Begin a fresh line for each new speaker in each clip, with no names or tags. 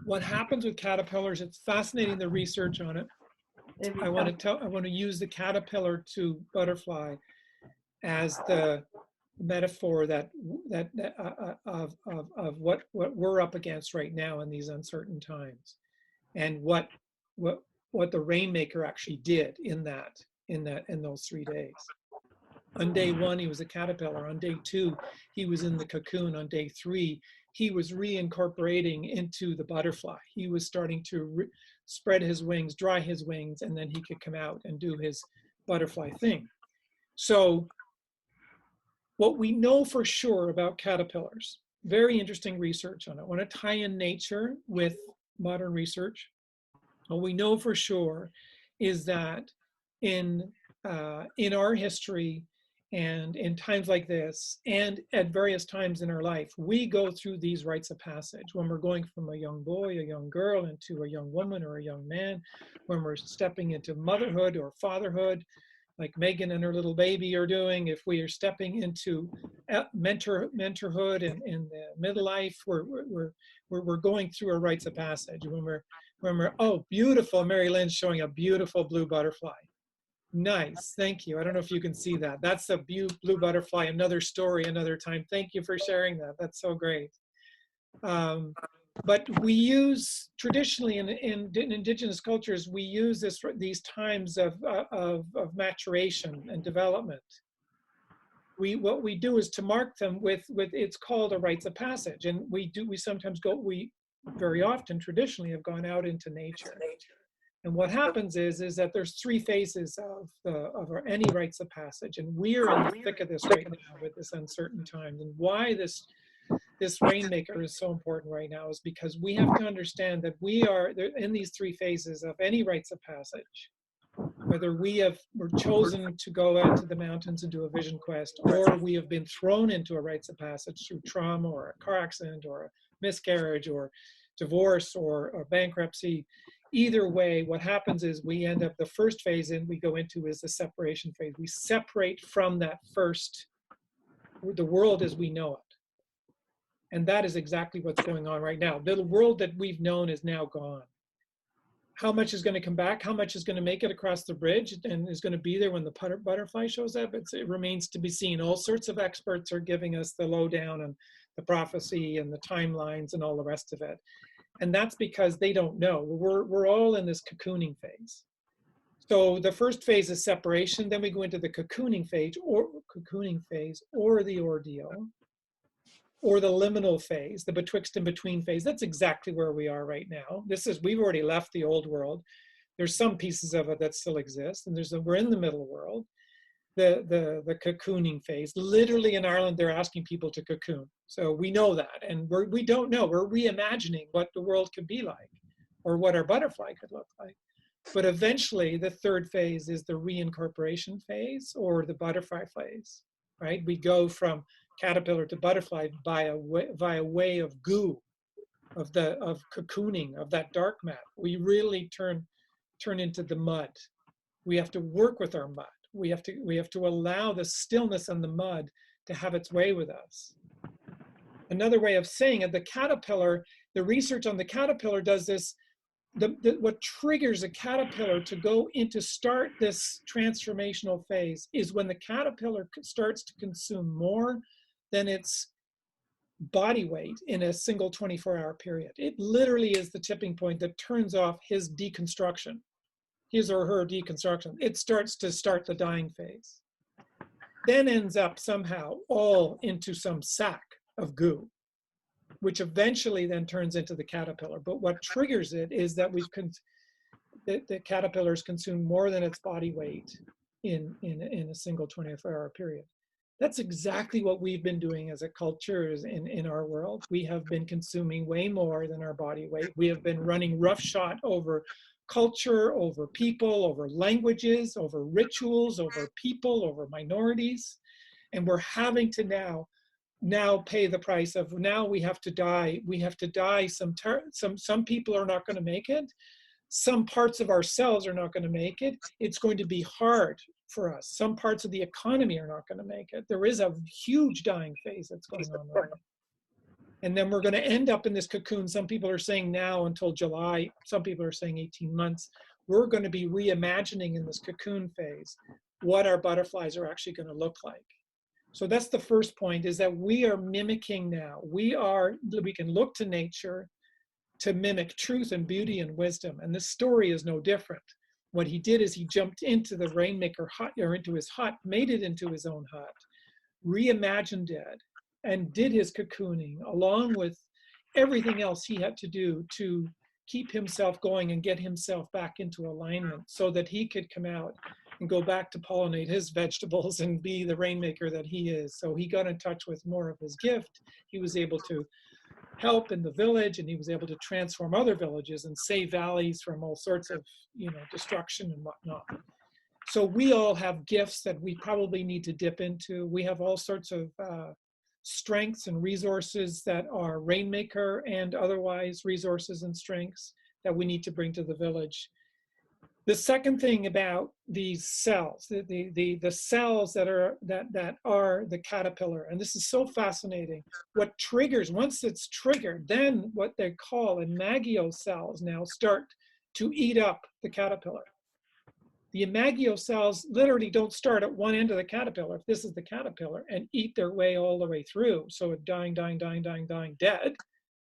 what happens with caterpillars, it's fascinating, the research on it. I want to use the caterpillar to butterfly as the metaphor of what we're up against right now in these uncertain times, and what the rainmaker actually did in those 3 days. On day 1, he was a caterpillar. On day 2, he was in the cocoon. On day 3, he was reincorporating into the butterfly. He was starting to spread his wings, dry his wings, and then he could come out and do his butterfly thing. So what we know for sure about caterpillars, very interesting research on it. I want to tie in nature with modern research. What we know for sure is that in our history, and in times like this, and at various times in our life, we go through these rites of passage. When we're going from a young boy, a young girl, into a young woman or a young man, when we're stepping into motherhood or fatherhood, like Megan and her little baby are doing, if we are stepping into mentorhood and in the midlife, we're going through our rites of passage. When we're oh, beautiful, Mary Lynn's showing a beautiful blue butterfly. Nice, thank you. I don't know if you can see that. That's a blue butterfly, another story, another time. Thank you for sharing that. That's so great. But we use, traditionally in indigenous cultures, we use these times of maturation and development. What we do is to mark them with it's called a rites of passage. And we sometimes very often traditionally have gone out into nature. And what happens is that there's 3 phases of any rites of passage, and we're in the thick of this right now with this uncertain time. And why this rainmaker is so important right now is because we have to understand that we are in these 3 phases of any rites of passage. Whether we're chosen to go out to the mountains and do a vision quest, or we have been thrown into a rites of passage through trauma or a car accident or a miscarriage or divorce or bankruptcy. Either way, what happens is we end up, the first phase we go into is the separation phase. We separate from that first, the world as we know it. And that is exactly what's going on right now. The world that we've known is now gone. How much is going to come back? How much is going to make it across the bridge and is going to be there when the butterfly shows up? It remains to be seen. All sorts of experts are giving us the lowdown and the prophecy and the timelines and all the rest of it. And that's because they don't know. We're all in this cocooning phase. So the first phase is separation. Then we go into the cocooning phase, or the ordeal, or the liminal phase, the betwixt and between phase. That's exactly where we are right now. We've already left the old world. There's some pieces of it that still exist, and we're in the middle world. The cocooning phase. Literally in Ireland, they're asking people to cocoon. So we know that, and we don't know. We're reimagining what the world could be like, or what our butterfly could look like. But eventually, the 3rd phase is the reincorporation phase, or the butterfly phase, right? We go from caterpillar to butterfly via way of goo, of cocooning, of that dark matter. We really turn into the mud. We have to work with our mud. We have to allow the stillness and the mud to have its way with us. Another way of saying it, the research on the caterpillar does this. What triggers a caterpillar to go into start this transformational phase is when the caterpillar starts to consume more than its body weight in a single 24-hour period. It literally is the tipping point that turns off his deconstruction. His or her deconstruction. It starts the dying phase. Then ends up somehow all into some sack of goo, which eventually then turns into the caterpillar. But what triggers it is that the caterpillars consume more than its body weight in a single 24-hour period. That's exactly what we've been doing as a culture in our world. We have been consuming way more than our body weight. We have been running roughshod over culture, over people, over languages, over rituals, over people, over minorities. And we're having to now pay the price of, now we have to die. We have to die. Some people are not going to make it. Some parts of ourselves are not going to make it. It's going to be hard for us. Some parts of the economy are not going to make it. There is a huge dying phase that's going on right now. And then we're going to end up in this cocoon. Some people are saying now until July. Some people are saying 18 months. We're going to be reimagining in this cocoon phase what our butterflies are actually going to look like. So that's the first point, is that we are mimicking now. We can look to nature to mimic truth and beauty and wisdom. And this story is no different. What he did is he jumped into the rainmaker hut, or into his hut, made it into his own hut, reimagined it, and did his cocooning along with everything else he had to do to keep himself going and get himself back into alignment so that he could come out and go back to pollinate his vegetables and be the rainmaker that he is. So he got in touch with more of his gift. He was able to help in the village, and he was able to transform other villages and save valleys from all sorts of, destruction and whatnot. So we all have gifts that we probably need to dip into. We have all sorts of strengths and resources that are rainmaker and otherwise resources and strengths that we need to bring to the village. The second thing about these cells, the cells that are the caterpillar, and this is so fascinating. What triggers, once it's triggered, then what they call imagio cells now start to eat up the caterpillar. The imagio cells literally don't start at one end of the caterpillar, if this is the caterpillar, and eat their way all the way through. So dying, dead.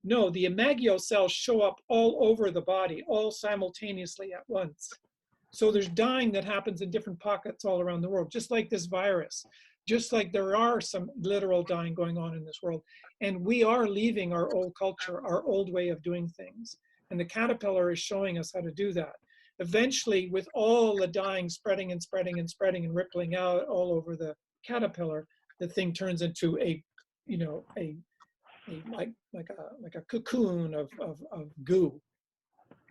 No, the imagio cells show up all over the body, all simultaneously at once. So there's dying that happens in different pockets all around the world, just like this virus, just like there are some literal dying going on in this world. And we are leaving our old culture, our old way of doing things. And the caterpillar is showing us how to do that. Eventually, with all the dying spreading and spreading and spreading and rippling out all over the caterpillar, the thing turns into like a cocoon of goo.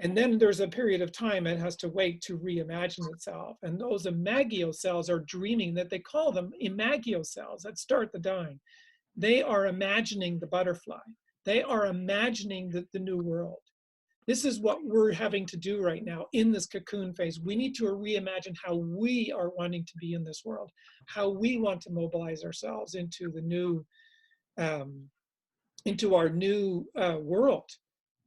And then there's a period of time it has to wait to reimagine itself. And those imagio cells are dreaming, that they call them imagio cells that start the dying. They are imagining the butterfly. They are imagining the new world. This is what we're having to do right now in this cocoon phase. We need to reimagine how we are wanting to be in this world, how we want to mobilize ourselves into the new, into our new world.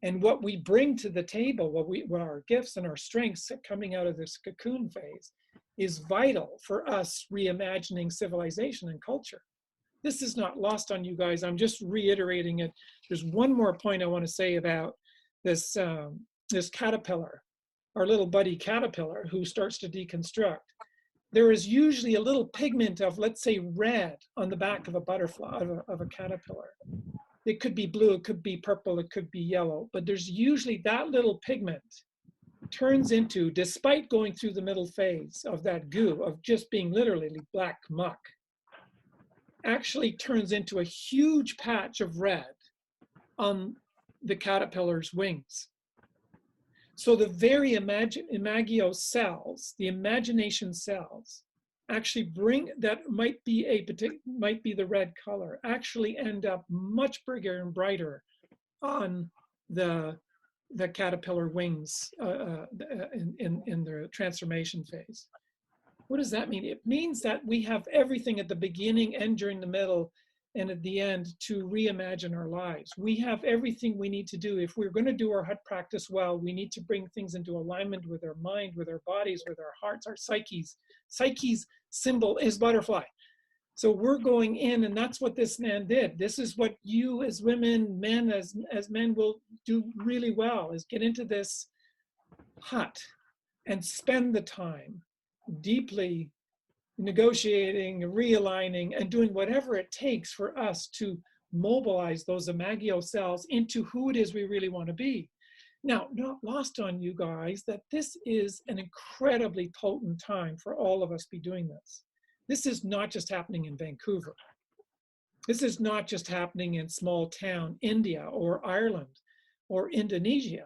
And what we bring to the table, what our gifts and our strengths coming out of this cocoon phase, is vital for us reimagining civilization and culture. This is not lost on you guys. I'm just reiterating it. There's one more point I want to say about this caterpillar, our little buddy caterpillar who starts to deconstruct. There is usually a little pigment of, let's say, red on the back of a butterfly, of a caterpillar. It could be blue, it could be purple, it could be yellow, but there's usually that little pigment turns into, despite going through the middle phase of that goo, of just being literally black muck, actually turns into a huge patch of red on the caterpillar's wings. So the very imagio cells, the imagination cells, actually bring, that might be the red color, actually end up much bigger and brighter on the caterpillar wings in the transformation phase. What does that mean? It means that we have everything at the beginning and during the middle and at the end to reimagine our lives. We have everything we need to do. If we're going to do our hut practice well, we need to bring things into alignment with our mind, with our bodies, with our hearts, our psyches. Psyche's symbol is butterfly. So we're going in, and that's what this man did. This is what you as women, men as men will do really well, is get into this hut and spend the time deeply negotiating, realigning, and doing whatever it takes for us to mobilize those imagio cells into who it is we really want to be. Now, not lost on you guys that this is an incredibly potent time for all of us to be doing this. This is not just happening in Vancouver. This is not just happening in small town India or Ireland or Indonesia.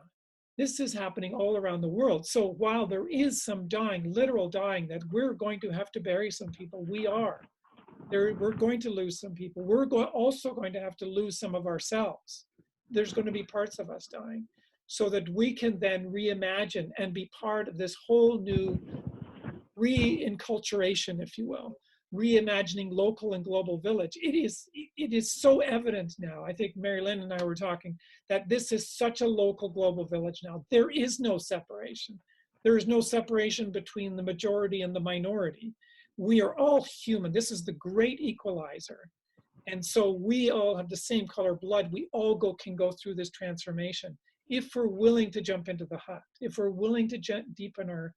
This is happening all around the world. So while there is some dying, literal dying, that we're going to have to bury some people, we're going to lose some people. We're also going to have to lose some of ourselves. There's going to be parts of us dying, so that we can then reimagine and be part of this whole new re-enculturation, if you will, reimagining local and global village. It is so evident now. I think Mary Lynn and I were talking that this is such a local global village now. There is no separation. There is no separation between the majority and the minority. We are all human. This is the great equalizer. And so we all have the same color blood. We all can go through this transformation if we're willing to jump into the hut, if we're willing to deepen our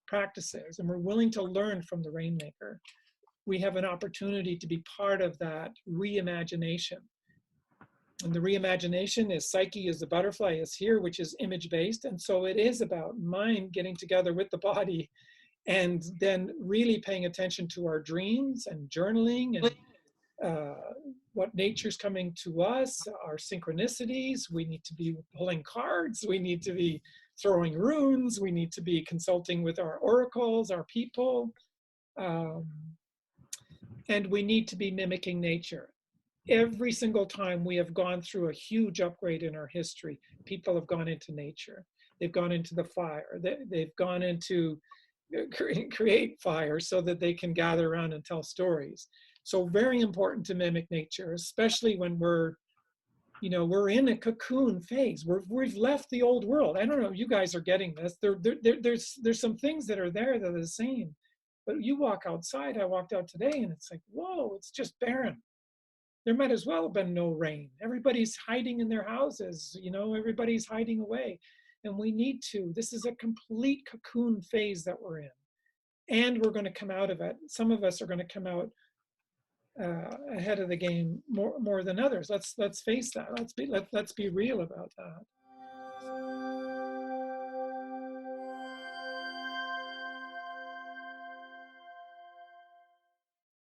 practices, and we're willing to learn from the Rainmaker. We have an opportunity to be part of that reimagination. And the reimagination is Psyche is the butterfly is here, which is image-based. And so it is about mind getting together with the body and then really paying attention to our dreams and journaling and what nature's coming to us, our synchronicities. We need to be pulling cards. We need to be throwing runes. We need to be consulting with our oracles, our people. And we need to be mimicking nature. Every single time we have gone through a huge upgrade in our history, people have gone into nature. They've gone into the fire. They've gone into create fire so that they can gather around and tell stories. So very important to mimic nature, especially when we're in a cocoon phase. We've left the old world. I don't know if you guys are getting this. There's some things that are there that are the same. But you walk outside, I walked out today, and it's like, whoa, it's just barren. There might as well have been no rain. Everybody's hiding in their houses, everybody's hiding away. And we need to. This is a complete cocoon phase that we're in. And we're going to come out of it. Some of us are going to come out ahead of the game more than others. Let's face that. Let's be real about that.